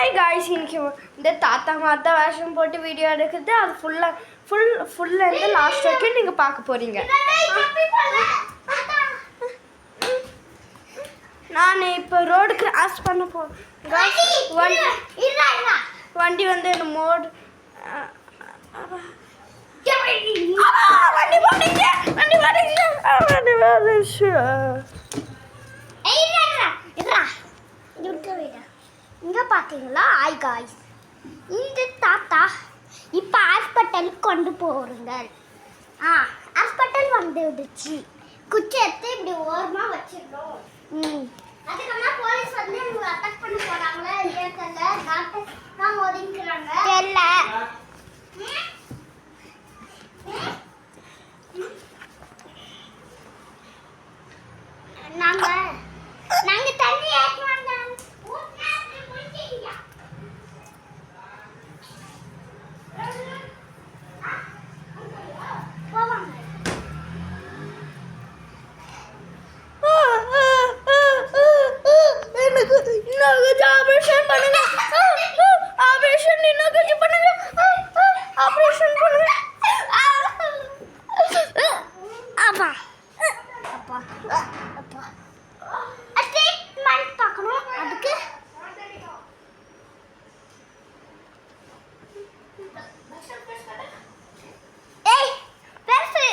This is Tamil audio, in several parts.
ஹாய் காய்ஸ், இன்னைக்கு இந்த தாத்தா மாத்தா வேஷம் போட்டு வீடியோ எடுக்குது. அது ஃபுல்லாக லாஸ்ட் வரைக்கும் நீங்கள் பார்க்க போகிறீங்க. நான் இப்போ ரோடு கிராஸ் பண்ண போகிறேன். வண்டி வந்து என்ன மோடு வண்டி இங்கே பார்த்தீங்களா? ஹாய் காய்ஸ், இந்த தாத்தா இப்போ ஹாஸ்பிட்டலுக்கு கொண்டு போகிறங்க. ஹாஸ்பிட்டல் வந்துடுச்சு. குச்சி எடுத்து இப்படி ஓரமாக வச்சிடணும். அதுக்கப்புறம் போலீஸ் வந்து இவங்க அட்டாக் பண்ண போகிறாங்களா இல்லையா தெரியல. டாக்டர் தான் ஒதுங்கிறாங்க தெரியல. நாங்கள் தண்ணி ஏற்றி வந்தோம். ஆபரேஷன் பண்ணுங்க, ஆபரேஷன் இன்னும் கொஞ்சம் பண்ணுங்க, ஆபரேஷன் பண்ணுங்க. அப்பா அப்பா அப்பா ட்ரீட்மெண்ட் பார்க்கணும். அதுக்கு ஏய் பெருசு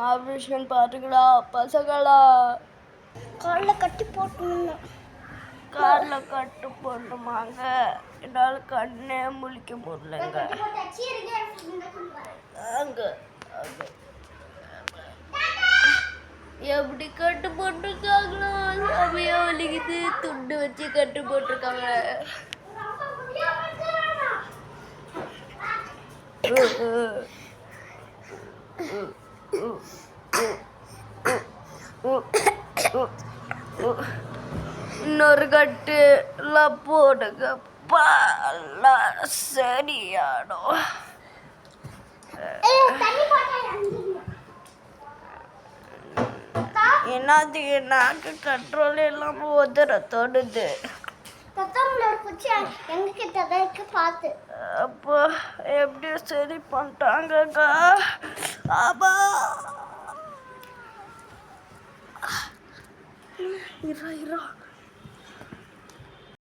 ஆபரேஷன் பாருங்களா பசங்களா. காலில் கட்டி போட்டணும். காலில் கட்டு போடணுமாங்க? என்னால் கண்ணே முழிக்க முடியலங்க. அங்கே எப்படி கட்டு போட்டிருக்காங்களோ அப்படியே வலிக்குது. துண்டு வச்சு கட்டு போட்டிருக்காங்க. இன்னொரு கட்டு எல்லாம் போடுங்க, சரியாடும். என்னது நாக்கு கண்ட்ரோல் இல்லாம உதற தொடுது. அப்போ எப்படி சரி பண்ணிட்டாங்கக்கா? ஆமா, இரா